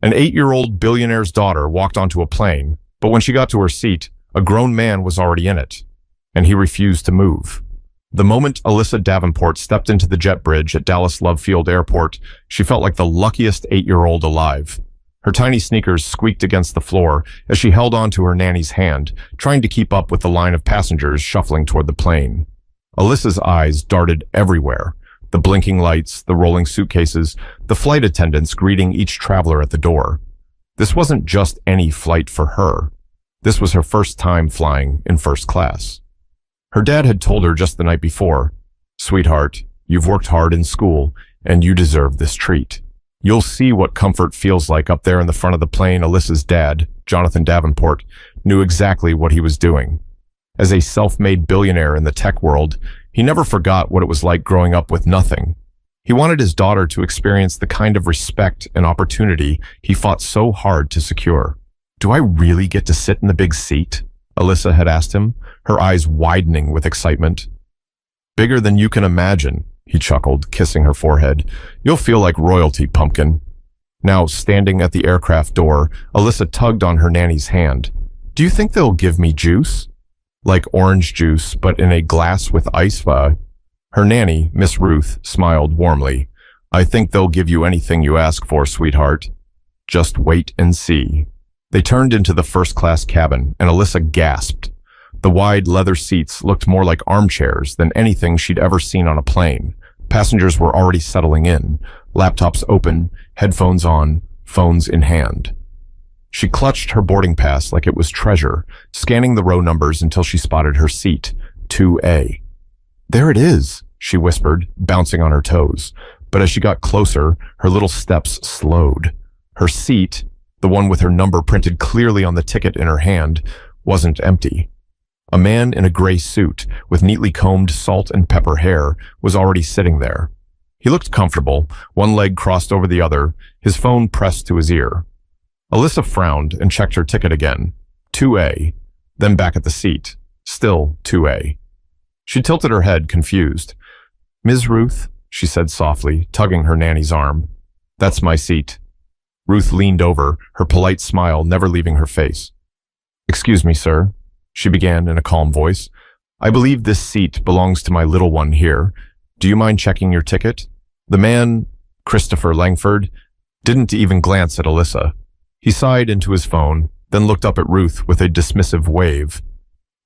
An 8-year-old billionaire's daughter walked onto a plane, but when she got to her seat, a grown man was already in it, and he refused to move. The moment Alyssa Davenport stepped into the jet bridge at Dallas Love Field Airport, she felt like the luckiest 8-year-old alive. Her tiny sneakers squeaked against the floor as she held onto her nanny's hand, trying to keep up with the line of passengers shuffling toward the plane. Alyssa's eyes darted everywhere. The blinking lights, the rolling suitcases, the flight attendants greeting each traveler at the door. This wasn't just any flight for her. This was her first time flying in first class. Her dad had told her just the night before, "Sweetheart, you've worked hard in school, and you deserve this treat. You'll see what comfort feels like up there in the front of the plane." Alyssa's dad, Jonathan Davenport, knew exactly what he was doing. As a self-made billionaire in the tech world, he never forgot what it was like growing up with nothing. He wanted his daughter to experience the kind of respect and opportunity he fought so hard to secure. "Do I really get to sit in the big seat?" Alyssa had asked him, her eyes widening with excitement. "Bigger than you can imagine," he chuckled, kissing her forehead. "You'll feel like royalty, pumpkin." Now, standing at the aircraft door, Alyssa tugged on her nanny's hand. "Do you think they'll give me juice?" "Like orange juice, but in a glass with ice, va?" Her nanny, Miss Ruth, smiled warmly. "I think they'll give you anything you ask for, sweetheart. Just wait and see." They turned into the first-class cabin, and Alyssa gasped. The wide leather seats looked more like armchairs than anything she'd ever seen on a plane. Passengers were already settling in, laptops open, headphones on, phones in hand. She clutched her boarding pass like it was treasure, scanning the row numbers until she spotted her seat, 2A. "There it is," she whispered, bouncing on her toes. But as she got closer, her little steps slowed. Her seat, the one with her number printed clearly on the ticket in her hand, wasn't empty. A man in a gray suit, with neatly combed salt and pepper hair, was already sitting there. He looked comfortable, one leg crossed over the other, his phone pressed to his ear. Alyssa frowned and checked her ticket again. 2A, then back at the seat. Still 2A. She tilted her head, confused. "Ms. Ruth," she said softly, tugging her nanny's arm. "That's my seat." Ruth leaned over, her polite smile never leaving her face. "Excuse me, sir," she began in a calm voice. "I believe this seat belongs to my little one here. Do you mind checking your ticket?" The man, Christopher Langford, didn't even glance at Alyssa. He sighed into his phone, then looked up at Ruth with a dismissive wave.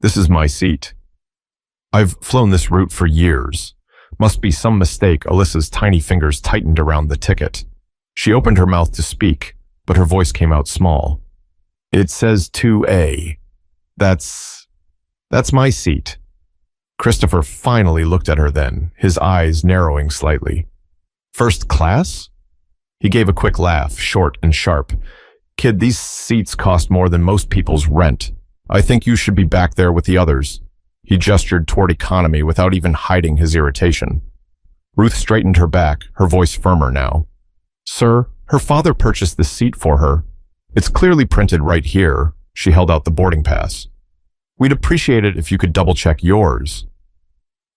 "This is my seat. I've flown this route for years." Must be some mistake. Alyssa's tiny fingers tightened around the ticket. She opened her mouth to speak, but her voice came out small. "It says 2A. That's my seat." Christopher finally looked at her then, his eyes narrowing slightly. "First class?" He gave a quick laugh, short and sharp. "Kid, these seats cost more than most people's rent. I think you should be back there with the others." He gestured toward economy without even hiding his irritation. Ruth straightened her back, her voice firmer now. "Sir, her father purchased this seat for her. It's clearly printed right here." She held out the boarding pass. "We'd appreciate it if you could double-check yours."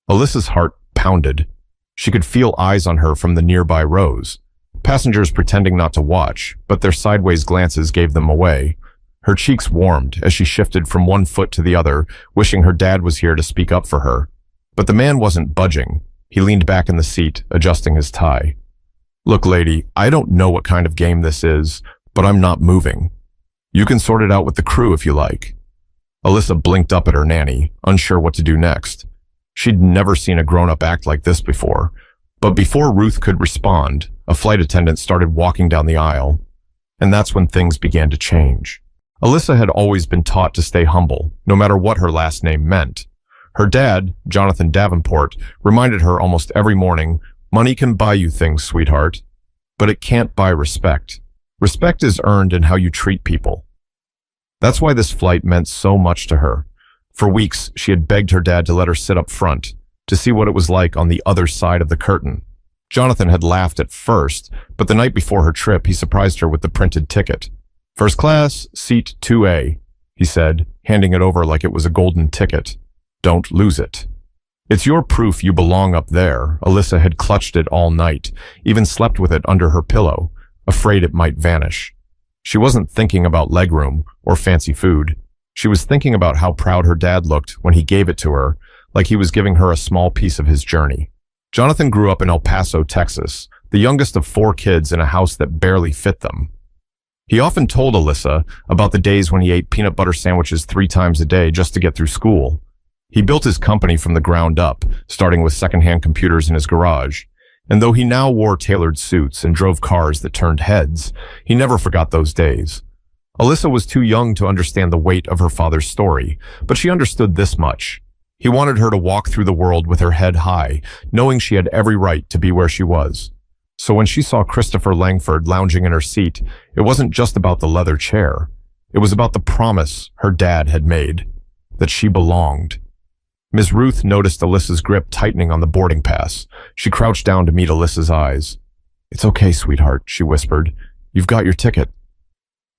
Alyssa's heart pounded. She could feel eyes on her from the nearby rows. Passengers pretending not to watch, but their sideways glances gave them away. Her cheeks warmed as she shifted from one foot to the other, wishing her dad was here to speak up for her. But the man wasn't budging. He leaned back in the seat, adjusting his tie. "Look, lady, I don't know what kind of game this is, but I'm not moving. You can sort it out with the crew if you like." Alyssa blinked up at her nanny, unsure what to do next. She'd never seen a grown-up act like this before. But before Ruth could respond, a flight attendant started walking down the aisle. And that's when things began to change. Alyssa had always been taught to stay humble, no matter what her last name meant. Her dad, Jonathan Davenport, reminded her almost every morning, "Money can buy you things, sweetheart, but it can't buy respect. Respect is earned in how you treat people." That's why this flight meant so much to her. For weeks, she had begged her dad to let her sit up front, to see what it was like on the other side of the curtain. Jonathan had laughed at first, but the night before her trip, he surprised her with the printed ticket. "First class, seat 2A, he said, handing it over like it was a golden ticket. "Don't lose it. It's your proof you belong up there." Alyssa had clutched it all night, even slept with it under her pillow, afraid it might vanish. She wasn't thinking about legroom or fancy food. She was thinking about how proud her dad looked when he gave it to her, like he was giving her a small piece of his journey. Jonathan grew up in El Paso, Texas, the youngest of 4 kids in a house that barely fit them. He often told Alyssa about the days when he ate peanut butter sandwiches 3 times a day just to get through school. He built his company from the ground up, starting with secondhand computers in his garage. And though he now wore tailored suits and drove cars that turned heads, he never forgot those days. Alyssa was too young to understand the weight of her father's story, but she understood this much. He wanted her to walk through the world with her head high, knowing she had every right to be where she was. So when she saw Christopher Langford lounging in her seat, it wasn't just about the leather chair. It was about the promise her dad had made, that she belonged. Ms. Ruth noticed Alyssa's grip tightening on the boarding pass. She crouched down to meet Alyssa's eyes. "It's okay, sweetheart," she whispered. "You've got your ticket.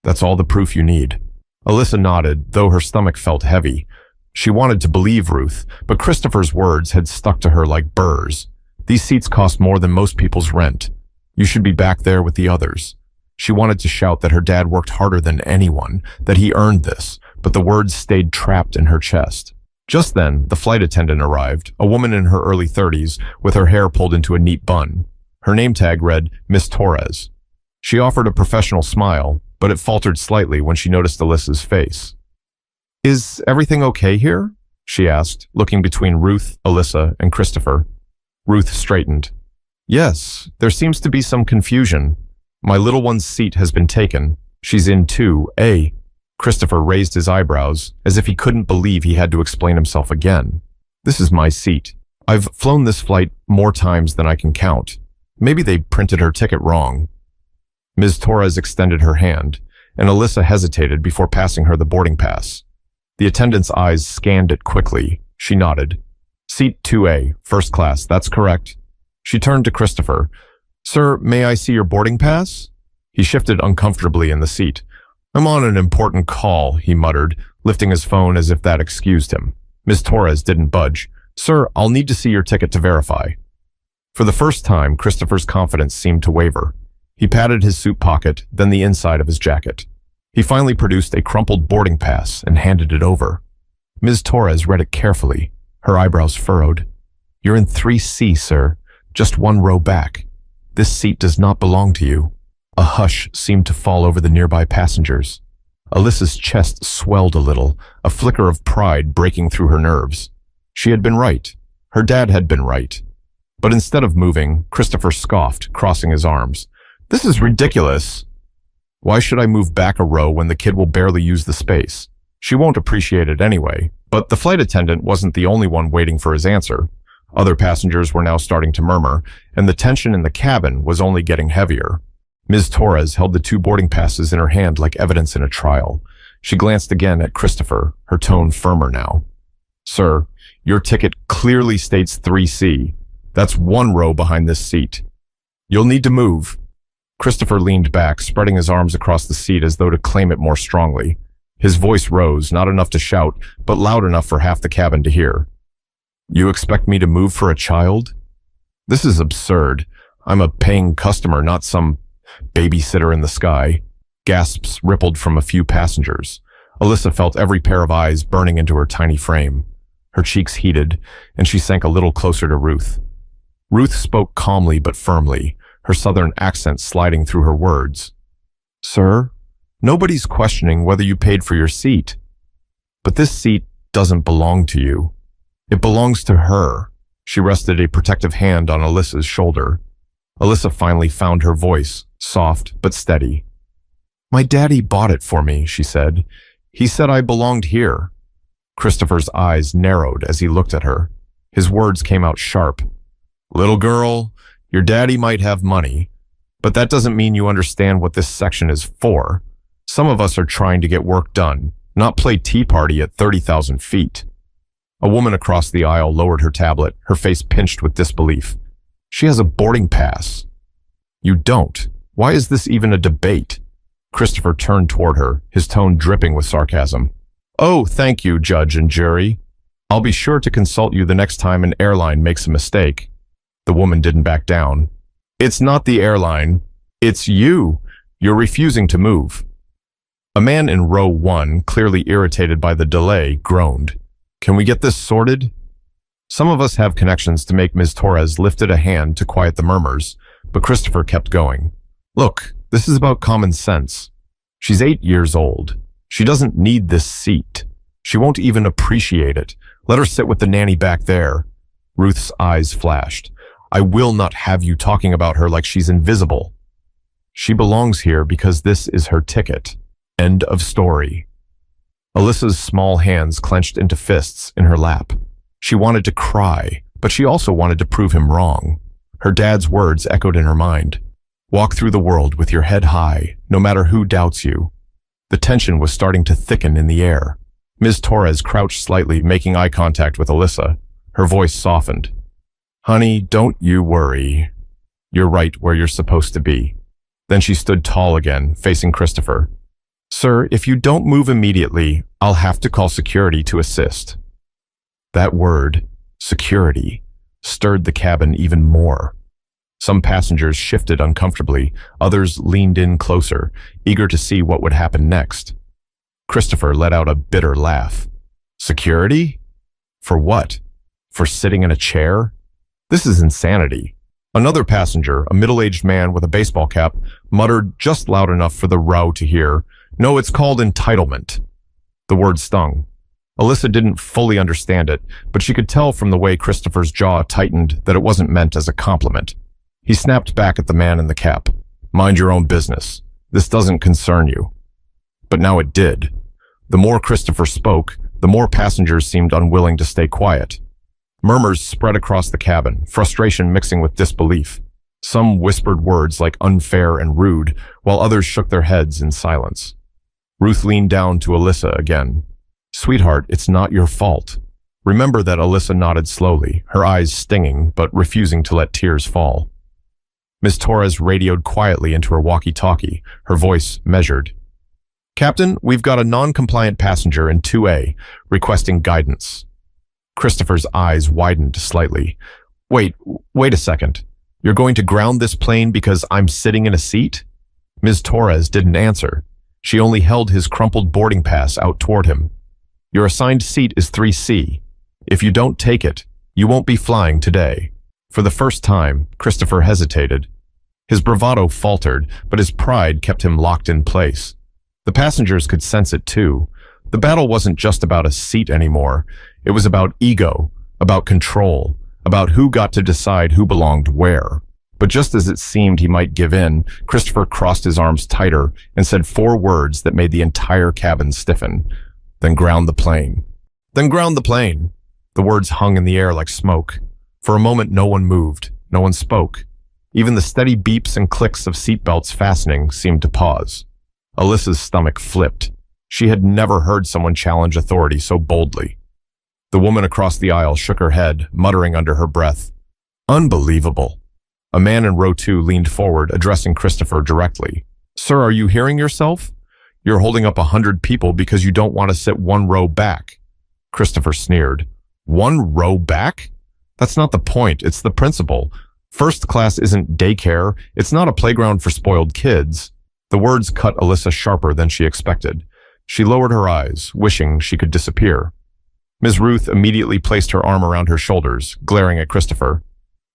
That's all the proof you need." Alyssa nodded, though her stomach felt heavy. She wanted to believe Ruth, but Christopher's words had stuck to her like burrs. "These seats cost more than most people's rent. You should be back there with the others." She wanted to shout that her dad worked harder than anyone, that he earned this, but the words stayed trapped in her chest. Just then, the flight attendant arrived, a woman in her early 30s, with her hair pulled into a neat bun. Her name tag read, Miss Torres. She offered a professional smile, but it faltered slightly when she noticed Alyssa's face. "Is everything okay here?" she asked, looking between Ruth, Alyssa, and Christopher. Ruth straightened. "Yes, there seems to be some confusion. My little one's seat has been taken. She's in 2A. Christopher raised his eyebrows, as if he couldn't believe he had to explain himself again. "This is my seat. I've flown this flight more times than I can count. Maybe they printed her ticket wrong." Ms. Torres extended her hand, and Alyssa hesitated before passing her the boarding pass. The attendant's eyes scanned it quickly. She nodded. "Seat 2A, first class, that's correct." She turned to Christopher. "Sir, may I see your boarding pass?" He shifted uncomfortably in the seat. "I'm on an important call," he muttered, lifting his phone as if that excused him. Ms. Torres didn't budge. "Sir, I'll need to see your ticket to verify." For the first time, Christopher's confidence seemed to waver. He patted his suit pocket, then the inside of his jacket. He finally produced a crumpled boarding pass and handed it over. Ms. Torres read it carefully, her eyebrows furrowed. "You're in 3C, sir, just 1 row back. This seat does not belong to you." A hush seemed to fall over the nearby passengers. Alyssa's chest swelled a little, a flicker of pride breaking through her nerves. She had been right. Her dad had been right. But instead of moving, Christopher scoffed, crossing his arms. "This is ridiculous. Why should I move back a row when the kid will barely use the space? She won't appreciate it anyway." But the flight attendant wasn't the only one waiting for his answer. Other passengers were now starting to murmur, and the tension in the cabin was only getting heavier. Ms. Torres held the 2 boarding passes in her hand like evidence in a trial. She glanced again at Christopher, her tone firmer now. "Sir, your ticket clearly states 3C. That's 1 row behind this seat. You'll need to move." Christopher leaned back, spreading his arms across the seat as though to claim it more strongly. His voice rose, not enough to shout, but loud enough for half the cabin to hear. "You expect me to move for a child? This is absurd. I'm a paying customer, not some babysitter in the sky." Gasps rippled from a few passengers. Alyssa felt every pair of eyes burning into her tiny frame. Her cheeks heated, and she sank a little closer to Ruth. Ruth spoke calmly but firmly, her southern accent sliding through her words. "Sir, nobody's questioning whether you paid for your seat. But this seat doesn't belong to you. It belongs to her." She rested a protective hand on Alyssa's shoulder. Alyssa finally found her voice, soft but steady. "My daddy bought it for me," she said. "He said I belonged here." Christopher's eyes narrowed as he looked at her. His words came out sharp. "Little girl, your daddy might have money, but that doesn't mean you understand what this section is for. Some of us are trying to get work done, not play tea party at 30,000 feet. A woman across the aisle lowered her tablet, her face pinched with disbelief. "She has a boarding pass." "You don't. Why is this even a debate?" Christopher turned toward her, his tone dripping with sarcasm. "Oh, thank you, judge and jury. I'll be sure to consult you the next time an airline makes a mistake." The woman didn't back down. "It's not the airline. It's you. You're refusing to move. A man in row 1, clearly irritated by the delay, groaned. Can we get this sorted? Some of us have connections to make Ms. Torres lifted a hand to quiet the murmurs, but Christopher kept going. Look, this is about common sense. She's 8 years old. She doesn't need this seat. She won't even appreciate it. Let her sit with the nanny back there. Ruth's eyes flashed. I will not have you talking about her like she's invisible. She belongs here because this is her ticket. End of story. Alyssa's small hands clenched into fists in her lap. She wanted to cry, but she also wanted to prove him wrong. Her dad's words echoed in her mind. Walk through the world with your head high, no matter who doubts you. The tension was starting to thicken in the air. Ms. Torres crouched slightly, making eye contact with Alyssa. Her voice softened. Honey, don't you worry. You're right where you're supposed to be. Then she stood tall again, facing Christopher. Sir, if you don't move immediately, I'll have to call security to assist. That word, security, stirred the cabin even more. Some passengers shifted uncomfortably, others leaned in closer, eager to see what would happen next. Christopher let out a bitter laugh. Security? For what? For sitting in a chair? This is insanity. Another passenger, a middle-aged man with a baseball cap, muttered just loud enough for the row to hear, No, it's called entitlement. The word stung. Alyssa didn't fully understand it, but she could tell from the way Christopher's jaw tightened that it wasn't meant as a compliment. He snapped back at the man in the cap. Mind your own business. This doesn't concern you. But now it did. The more Christopher spoke, the more passengers seemed unwilling to stay quiet. Murmurs spread across the cabin, frustration mixing with disbelief. Some whispered words like unfair and rude, while others shook their heads in silence. Ruth leaned down to Alyssa again. Sweetheart, it's not your fault. Remember that Alyssa nodded slowly, her eyes stinging, but refusing to let tears fall. Miss Torres radioed quietly into her walkie-talkie, her voice measured. Captain, we've got a non-compliant passenger in 2A, requesting guidance. Christopher's eyes widened slightly. Wait a second. You're going to ground this plane because I'm sitting in a seat? Ms. Torres didn't answer. She only held his crumpled boarding pass out toward him. Your assigned seat is 3C. If you don't take it, you won't be flying today. For the first time, Christopher hesitated. His bravado faltered, but his pride kept him locked in place. The passengers could sense it too. The battle wasn't just about a seat anymore. It was about ego, about control, about who got to decide who belonged where. But just as it seemed he might give in, Christopher crossed his arms tighter and said 4 words that made the entire cabin stiffen. Then ground the plane. Then ground the plane. The words hung in the air like smoke. For a moment, no one moved. No one spoke. Even the steady beeps and clicks of seatbelts fastening seemed to pause. Alyssa's stomach flipped. She had never heard someone challenge authority so boldly. The woman across the aisle shook her head, muttering under her breath. Unbelievable. A man in row 2 leaned forward, addressing Christopher directly. Sir, are you hearing yourself? You're holding up 100 people because you don't want to sit 1 row back. Christopher sneered. 1 row back? That's not the point, it's the principle. First class isn't daycare, it's not a playground for spoiled kids. The words cut Alyssa sharper than she expected. She lowered her eyes, wishing she could disappear. Ms. Ruth immediately placed her arm around her shoulders, glaring at Christopher.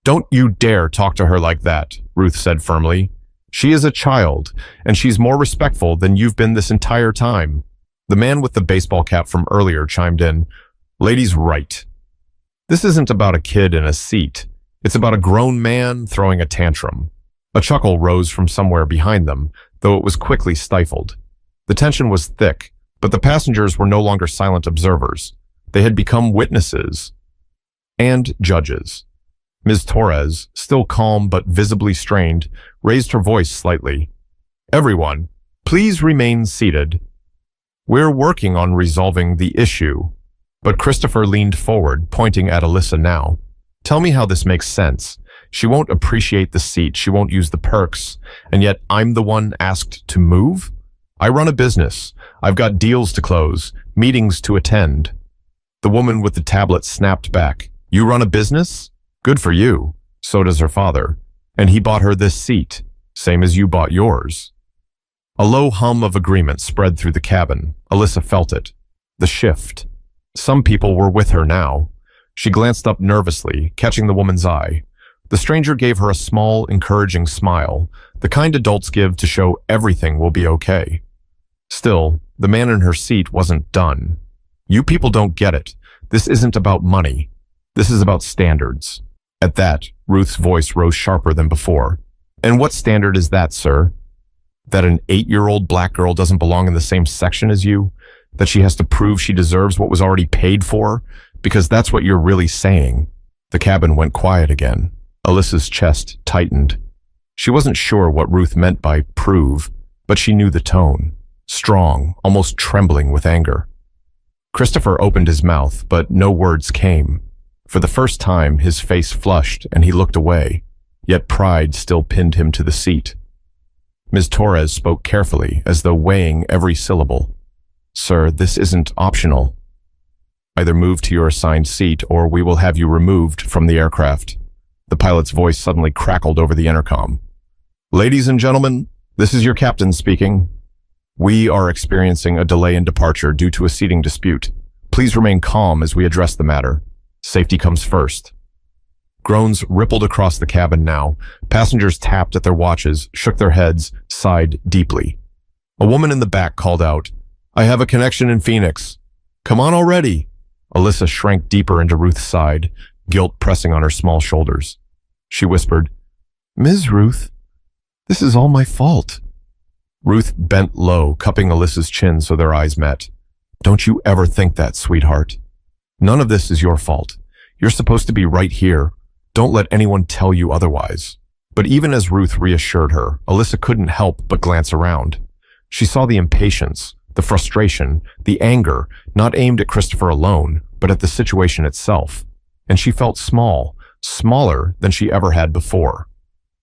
Don't you dare talk to her like that, Ruth said firmly. She is a child, and she's more respectful than you've been this entire time. The man with the baseball cap from earlier chimed in. Lady's right. This isn't about a kid in a seat. It's about a grown man throwing a tantrum. A chuckle rose from somewhere behind them, though it was quickly stifled. The tension was thick, but the passengers were no longer silent observers. They had become witnesses and judges. Ms. Torres, still calm but visibly strained, raised her voice slightly. Everyone, please remain seated. We're working on resolving the issue. But Christopher leaned forward, pointing at Alyssa now. Tell me how this makes sense. She won't appreciate the seat, she won't use the perks, and yet I'm the one asked to move? I run a business. I've got deals to close, meetings to attend. The woman with the tablet snapped back. You run a business? Good for you. So does her father. And he bought her this seat, same as you bought yours. A low hum of agreement spread through the cabin. Alyssa felt it. The shift. Some people were with her now. She glanced up nervously, catching the woman's eye. The stranger gave her a small, encouraging smile, the kind adults give to show everything will be okay. Still, the man in her seat wasn't done. You people don't get it. This isn't about money. This is about standards. At that, Ruth's voice rose sharper than before. And what standard is that, sir? That an 8-year-old black girl doesn't belong in the same section as you? That she has to prove she deserves what was already paid for? Because that's what you're really saying. The cabin went quiet again. Alyssa's chest tightened. She wasn't sure what Ruth meant by prove, but she knew the tone. Strong, almost trembling with anger. Christopher opened his mouth, but no words came. For the first time, his face flushed and he looked away, yet pride still pinned him to the seat. Ms. Torres spoke carefully, as though weighing every syllable. Sir, this isn't optional. Either move to your assigned seat or we will have you removed from the aircraft. The pilot's voice suddenly crackled over the intercom. Ladies and gentlemen, this is your captain speaking. We are experiencing a delay in departure due to a seating dispute. Please remain calm as we address the matter. Safety comes first. Groans rippled across the cabin now. Passengers tapped at their watches, shook their heads, sighed deeply. A woman in the back called out, I have a connection in Phoenix. Come on already. Alyssa shrank deeper into Ruth's side, guilt pressing on her small shoulders. She whispered, Ms. Ruth, this is all my fault. Ruth bent low, cupping Alyssa's chin so their eyes met. Don't you ever think that, sweetheart. None of this is your fault. You're supposed to be right here. Don't let anyone tell you otherwise. But even as Ruth reassured her, Alyssa couldn't help but glance around. She saw the impatience, the frustration, the anger, not aimed at Christopher alone, but at the situation itself. And she felt small, smaller than she ever had before.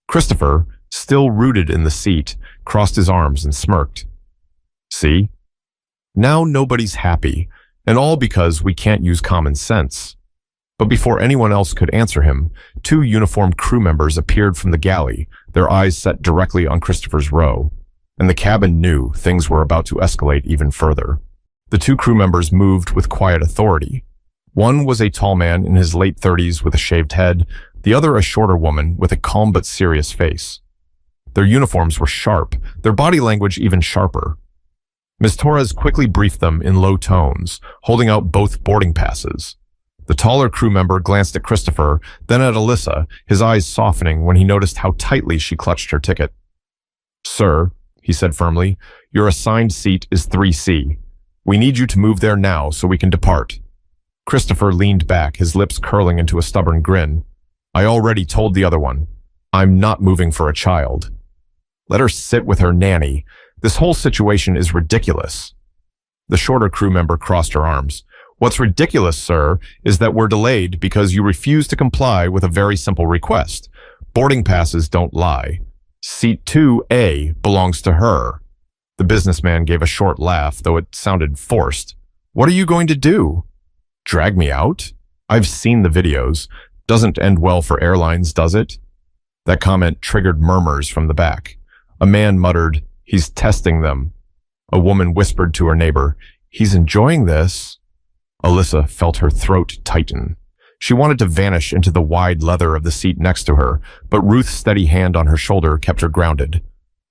Christopher, still rooted in the seat, crossed his arms and smirked. See? Now nobody's happy, and all because we can't use common sense. But before anyone else could answer him, 2 uniformed crew members appeared from the galley, their eyes set directly on Christopher's row. And the cabin knew things were about to escalate even further. The 2 crew members moved with quiet authority. One was a tall man in his late 30s with a shaved head, the other a shorter woman with a calm but serious face. Their uniforms were sharp, their body language even sharper. Ms. Torres quickly briefed them in low tones, holding out both boarding passes. The taller crew member glanced at Christopher, then at Alyssa, his eyes softening when he noticed how tightly she clutched her ticket. Sir, he said firmly, your assigned seat is 3C. We need you to move there now so we can depart. Christopher leaned back, his lips curling into a stubborn grin. I already told the other one. I'm not moving for a child. Let her sit with her nanny. This whole situation is ridiculous. The shorter crew member crossed her arms. What's ridiculous, sir, is that we're delayed because you refuse to comply with a very simple request. Boarding passes don't lie. Seat 2A belongs to her. The businessman gave a short laugh, though it sounded forced. What are you going to do? Drag me out? I've seen the videos. Doesn't end well for airlines, does it? That comment triggered murmurs from the back. A man muttered, he's testing them. A woman whispered to her neighbor, he's enjoying this. Alyssa felt her throat tighten. She wanted to vanish into the wide leather of the seat next to her, but Ruth's steady hand on her shoulder kept her grounded.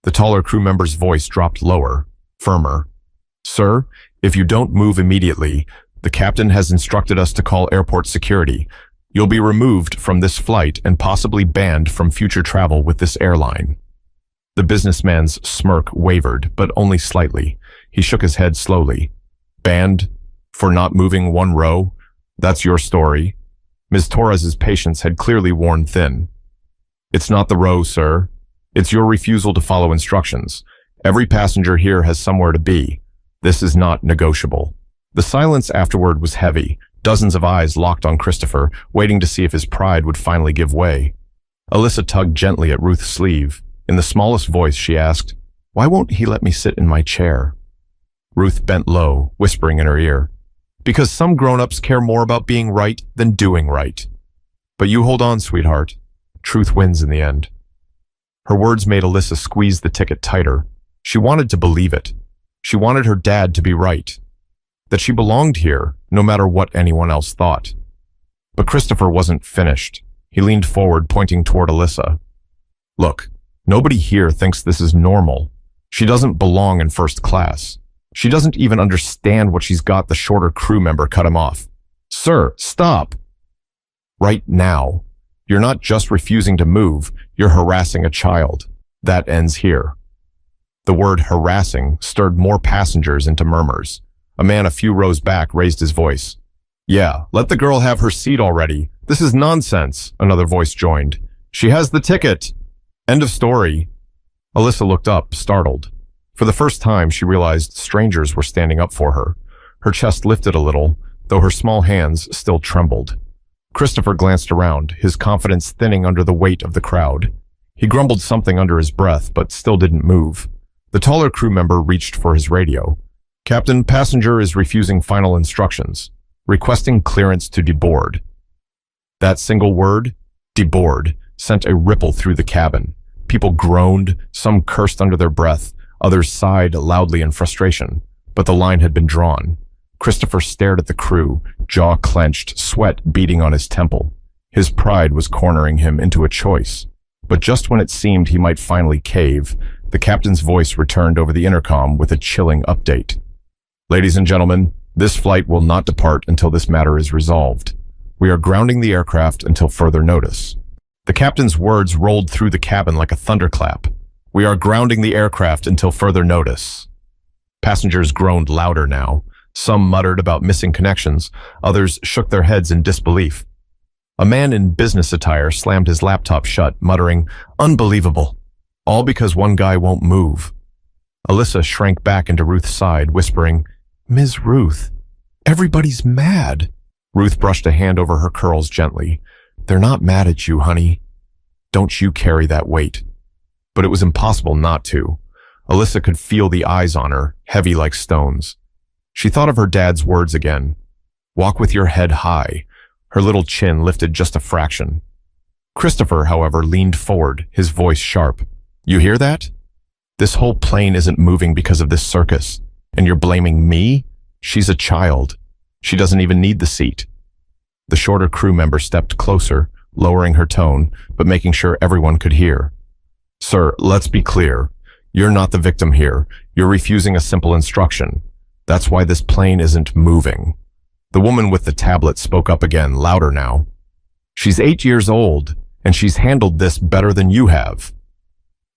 The taller crew member's voice dropped lower, firmer. Sir, if you don't move immediately, the captain has instructed us to call airport security. You'll be removed from this flight and possibly banned from future travel with this airline. The businessman's smirk wavered, but only slightly. He shook his head slowly. Banned? For not moving 1 row? That's your story. Ms. Torres's patience had clearly worn thin. It's not the row, sir. It's your refusal to follow instructions. Every passenger here has somewhere to be. This is not negotiable. The silence afterward was heavy. Dozens of eyes locked on Christopher, waiting to see if his pride would finally give way. Alyssa tugged gently at Ruth's sleeve. In the smallest voice, she asked, Why won't he let me sit in my chair? Ruth bent low, whispering in her ear, Because some grown-ups care more about being right than doing right. But you hold on, sweetheart. Truth wins in the end. Her words made Alyssa squeeze the ticket tighter. She wanted to believe it. She wanted her dad to be right. That she belonged here, no matter what anyone else thought. But Christopher wasn't finished. He leaned forward, pointing toward Alyssa. Look, nobody here thinks this is normal. She doesn't belong in first class. She doesn't even understand what she's got. The shorter crew member cut him off. Sir, stop. Right now. You're not just refusing to move, you're harassing a child. That ends here. The word harassing stirred more passengers into murmurs. A man a few rows back raised his voice. Yeah, let the girl have her seat already. This is nonsense, another voice joined. She has the ticket. End of story. Alyssa looked up, startled. For the first time, she realized strangers were standing up for her. Her chest lifted a little, though her small hands still trembled. Christopher glanced around, his confidence thinning under the weight of the crowd. He grumbled something under his breath, but still didn't move. The taller crew member reached for his radio. Captain, passenger is refusing final instructions, requesting clearance to deboard. That single word, deboard, sent a ripple through the cabin. People groaned, some cursed under their breath, others sighed loudly in frustration. But the line had been drawn. Christopher stared at the crew, jaw clenched, sweat beating on his temple. His pride was cornering him into a choice. But just when it seemed he might finally cave, the captain's voice returned over the intercom with a chilling update. Ladies and gentlemen, this flight will not depart until this matter is resolved. We are grounding the aircraft until further notice. The captain's words rolled through the cabin like a thunderclap. We are grounding the aircraft until further notice. Passengers groaned louder now. Some muttered about missing connections, others shook their heads in disbelief. A man in business attire slammed his laptop shut, muttering, "Unbelievable," all because one guy won't move. Alyssa shrank back into Ruth's side, whispering, "Ms. Ruth, everybody's mad." Ruth brushed a hand over her curls gently. "They're not mad at you, honey. Don't you carry that weight." But it was impossible not to. Alyssa could feel the eyes on her, heavy like stones. She thought of her dad's words again. Walk with your head high. Her little chin lifted just a fraction. Christopher, however, leaned forward, his voice sharp. You hear that? This whole plane isn't moving because of this circus. And you're blaming me? She's a child. She doesn't even need the seat. The shorter crew member stepped closer, lowering her tone, but making sure everyone could hear. Sir, let's be clear. You're not the victim here. You're refusing a simple instruction. That's why this plane isn't moving. The woman with the tablet spoke up again, louder now. She's 8 years old, and she's handled this better than you have.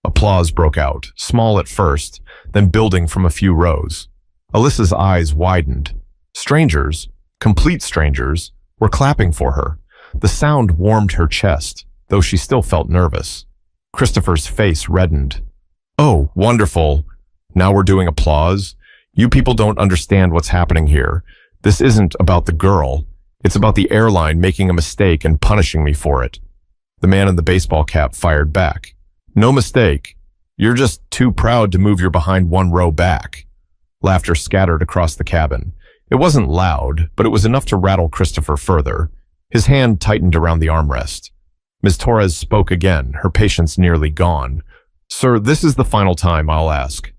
Applause broke out, small at first, then building from a few rows. Alyssa's eyes widened. Strangers, complete strangers, were clapping for her. The sound warmed her chest, though she still felt nervous. Christopher's face reddened. Oh, wonderful. Now we're doing applause? You people don't understand what's happening here. This isn't about the girl. It's about the airline making a mistake and punishing me for it. The man in the baseball cap fired back. No mistake. You're just too proud to move your behind one row back. Laughter scattered across the cabin. It wasn't loud, but it was enough to rattle Christopher further. His hand tightened around the armrest. Ms. Torres spoke again, her patience nearly gone. Sir, this is the final time I'll ask.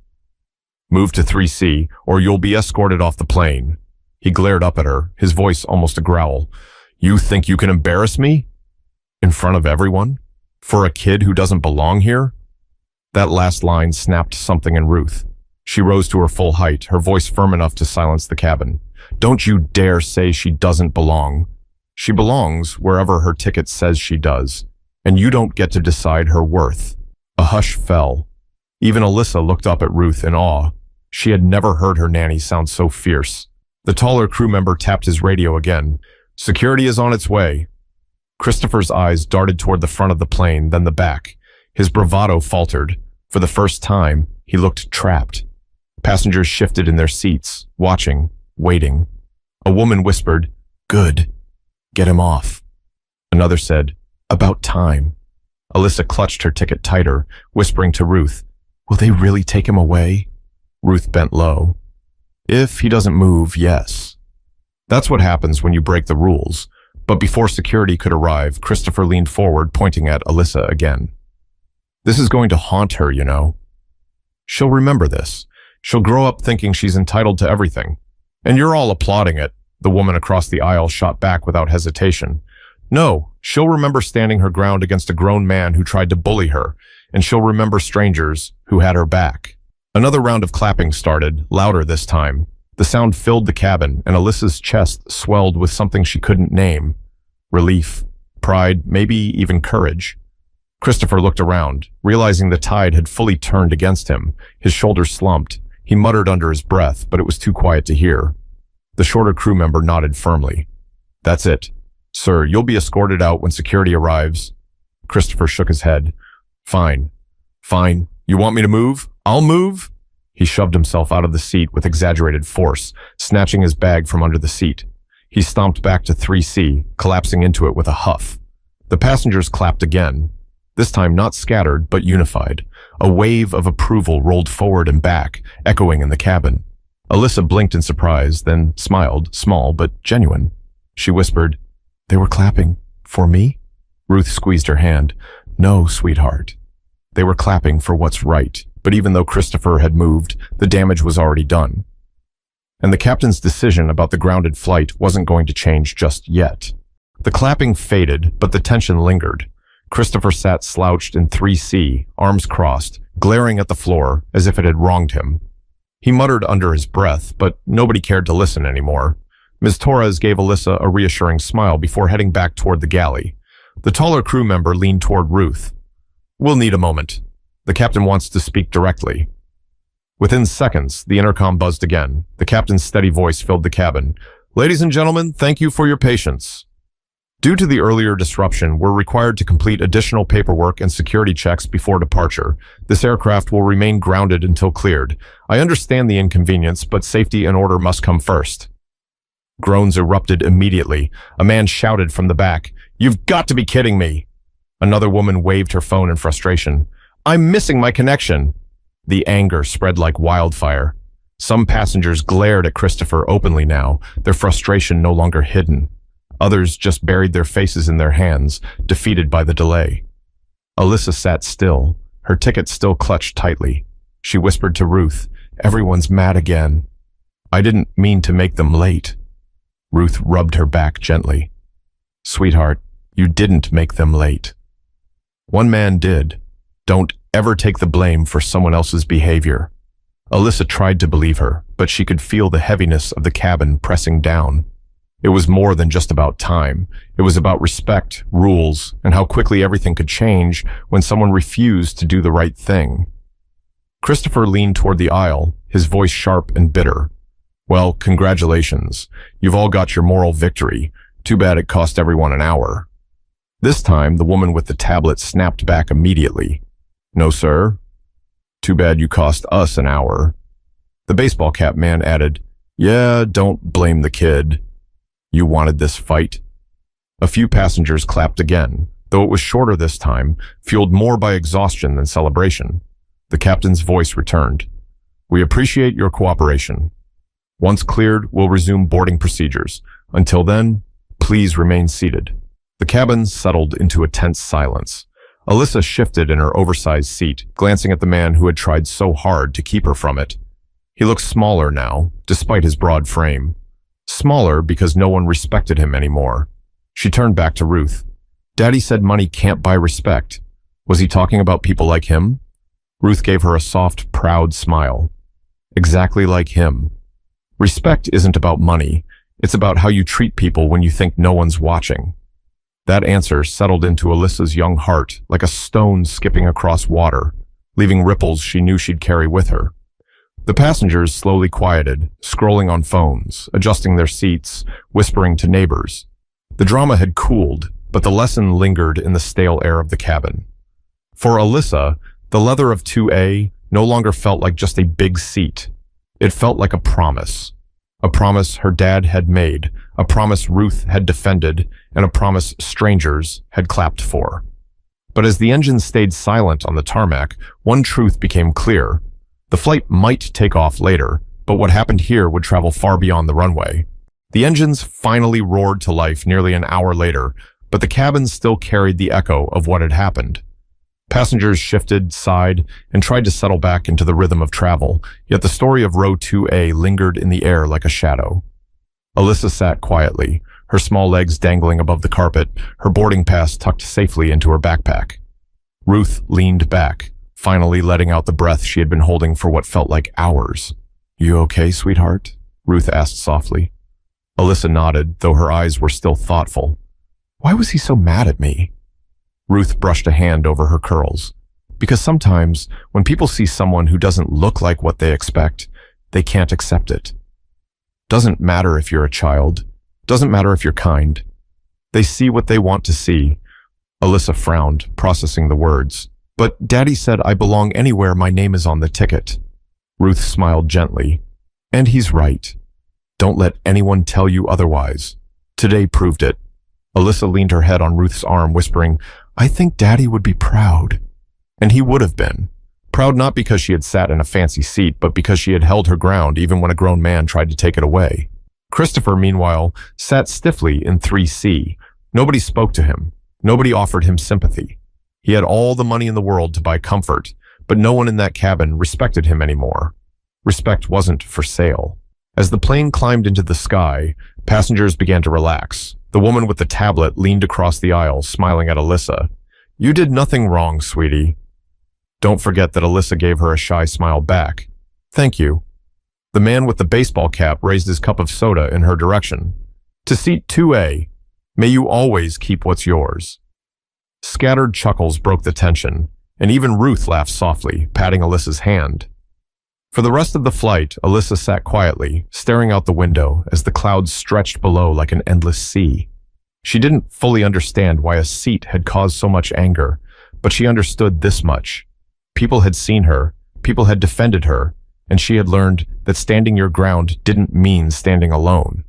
Move to 3C, or you'll be escorted off the plane. He glared up at her, his voice almost a growl. You think you can embarrass me? In front of everyone? For a kid who doesn't belong here? That last line snapped something in Ruth. She rose to her full height, her voice firm enough to silence the cabin. Don't you dare say she doesn't belong. She belongs wherever her ticket says she does, and you don't get to decide her worth. A hush fell. Even Alyssa looked up at Ruth in awe. She had never heard her nanny sound so fierce. The taller crew member tapped his radio again. Security is on its way. Christopher's eyes darted toward the front of the plane, then the back. His bravado faltered. For the first time, he looked trapped. Passengers shifted in their seats, watching, waiting. A woman whispered, Good. Get him off. Another said, About time. Alyssa clutched her ticket tighter, whispering to Ruth, Will they really take him away? Ruth bent low. If he doesn't move, yes. That's what happens when you break the rules. But before security could arrive, Christopher leaned forward, pointing at Alyssa again. This is going to haunt her, you know. She'll remember this. She'll grow up thinking she's entitled to everything. And you're all applauding it, the woman across the aisle shot back without hesitation. No, she'll remember standing her ground against a grown man who tried to bully her, and she'll remember strangers who had her back. Another round of clapping started, louder this time. The sound filled the cabin, and Alyssa's chest swelled with something she couldn't name. Relief, pride, maybe even courage. Christopher looked around, realizing the tide had fully turned against him. His shoulders slumped. He muttered under his breath, but it was too quiet to hear. The shorter crew member nodded firmly. That's it. Sir, you'll be escorted out when security arrives. Christopher shook his head. Fine. Fine. You want me to move? I'll move. He shoved himself out of the seat with exaggerated force, snatching his bag from under the seat. He stomped back to 3C, collapsing into it with a huff. The passengers clapped again. This time not scattered, but unified. A wave of approval rolled forward and back, echoing in the cabin. Alyssa blinked in surprise, then smiled, small but genuine. She whispered, They were clapping. For me? Ruth squeezed her hand. No, sweetheart. They were clapping for what's right, but even though Christopher had moved, the damage was already done. And the captain's decision about the grounded flight wasn't going to change just yet. The clapping faded, but the tension lingered. Christopher sat slouched in 3C, arms crossed, glaring at the floor as if it had wronged him. He muttered under his breath, but nobody cared to listen anymore. Ms. Torres gave Alyssa a reassuring smile before heading back toward the galley. The taller crew member leaned toward Ruth. We'll need a moment. The captain wants to speak directly. Within seconds, the intercom buzzed again. The captain's steady voice filled the cabin. Ladies and gentlemen, thank you for your patience. Due to the earlier disruption, we're required to complete additional paperwork and security checks before departure. This aircraft will remain grounded until cleared. I understand the inconvenience, but safety and order must come first. Groans erupted immediately. A man shouted from the back, You've got to be kidding me! Another woman waved her phone in frustration. I'm missing my connection! The anger spread like wildfire. Some passengers glared at Christopher openly now, their frustration no longer hidden. Others just buried their faces in their hands, defeated by the delay. Alyssa sat still, her ticket still clutched tightly. She whispered to Ruth, Everyone's mad again. I didn't mean to make them late. Ruth rubbed her back gently. Sweetheart, you didn't make them late. One man did. Don't ever take the blame for someone else's behavior. Alyssa tried to believe her, but she could feel the heaviness of the cabin pressing down. It was more than just about time. It was about respect, rules, and how quickly everything could change when someone refused to do the right thing. Christopher leaned toward the aisle, his voice sharp and bitter. Well, congratulations. You've all got your moral victory. Too bad it cost everyone an hour. This time, the woman with the tablet snapped back immediately. No, sir. Too bad you cost us an hour. The baseball cap man added, Yeah, don't blame the kid. You wanted this fight? A few passengers clapped again, though it was shorter this time, fueled more by exhaustion than celebration. The captain's voice returned. We appreciate your cooperation. Once cleared, we'll resume boarding procedures. Until then, please remain seated. The cabin settled into a tense silence. Alyssa shifted in her oversized seat, glancing at the man who had tried so hard to keep her from it. He looked smaller now, despite his broad frame. Smaller because no one respected him anymore. She turned back to Ruth. Daddy said money can't buy respect. Was he talking about people like him? Ruth gave her a soft, proud smile. Exactly like him. Respect isn't about money. It's about how you treat people when you think no one's watching. That answer settled into Alyssa's young heart like a stone skipping across water, leaving ripples she knew she'd carry with her. The passengers slowly quieted, scrolling on phones, adjusting their seats, whispering to neighbors. The drama had cooled, but the lesson lingered in the stale air of the cabin. For Alyssa, the leather of 2A no longer felt like just a big seat. It felt like a promise her dad had made, a promise Ruth had defended, and a promise strangers had clapped for. But as the engine stayed silent on the tarmac, one truth became clear. The flight might take off later, but what happened here would travel far beyond the runway. The engines finally roared to life nearly an hour later, but the cabin still carried the echo of what had happened. Passengers shifted, sighed, and tried to settle back into the rhythm of travel, yet the story of row 2A lingered in the air like a shadow. Alyssa sat quietly, her small legs dangling above the carpet, her boarding pass tucked safely into her backpack. Ruth leaned back, finally letting out the breath she had been holding for what felt like hours. "You okay, sweetheart?" Ruth asked softly. Alyssa nodded, though her eyes were still thoughtful. Why was he so mad at me? Ruth brushed a hand over her curls. Because sometimes, when people see someone who doesn't look like what they expect, they can't accept it. Doesn't matter if you're a child. Doesn't matter if you're kind. They see what they want to see. Alyssa frowned, processing the words. But Daddy said I belong anywhere my name is on the ticket. Ruth smiled gently. And he's right. Don't let anyone tell you otherwise. Today proved it. Alyssa leaned her head on Ruth's arm, whispering, I think Daddy would be proud. And he would have been. Proud not because she had sat in a fancy seat, but because she had held her ground even when a grown man tried to take it away. Christopher, meanwhile, sat stiffly in 3C. Nobody spoke to him. Nobody offered him sympathy. He had all the money in the world to buy comfort, but no one in that cabin respected him anymore. Respect wasn't for sale. As the plane climbed into the sky, passengers began to relax. The woman with the tablet leaned across the aisle, smiling at Alyssa. You did nothing wrong, sweetie. Don't forget that Alyssa gave her a shy smile back. Thank you. The man with the baseball cap raised his cup of soda in her direction. To seat 2A, may you always keep what's yours. Scattered chuckles broke the tension, and even Ruth laughed softly, patting Alyssa's hand. For the rest of the flight, Alyssa sat quietly, staring out the window as the clouds stretched below like an endless sea. She didn't fully understand why a seat had caused so much anger, but she understood this much. People had seen her, people had defended her, and she had learned that standing your ground didn't mean standing alone.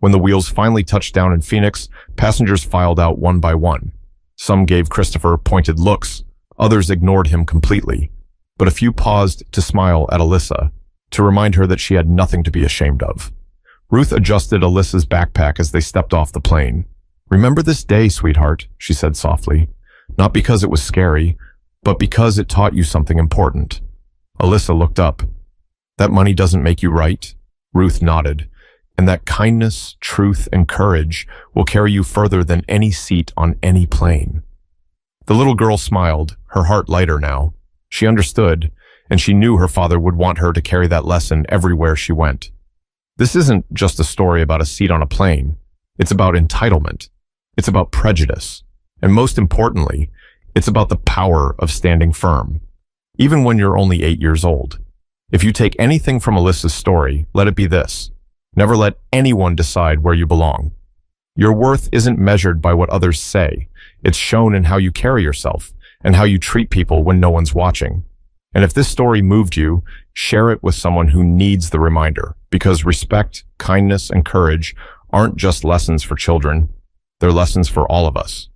When the wheels finally touched down in Phoenix, passengers filed out one by one. Some gave Christopher pointed looks, others ignored him completely. But a few paused to smile at Alyssa, to remind her that she had nothing to be ashamed of. Ruth adjusted Alyssa's backpack as they stepped off the plane. Remember this day, sweetheart, she said softly. Not because it was scary, but because it taught you something important. Alyssa looked up. That money doesn't make you right? Ruth nodded. And that kindness, truth, and courage will carry you further than any seat on any plane. The little girl smiled, her heart lighter now. She understood, and she knew her father would want her to carry that lesson everywhere she went. This isn't just a story about a seat on a plane. It's about entitlement. It's about prejudice. And most importantly, it's about the power of standing firm, even when you're only 8 years old. If you take anything from Alyssa's story, let it be this. Never let anyone decide where you belong. Your worth isn't measured by what others say. It's shown in how you carry yourself and how you treat people when no one's watching. And if this story moved you, share it with someone who needs the reminder, because respect, kindness, and courage aren't just lessons for children. They're lessons for all of us.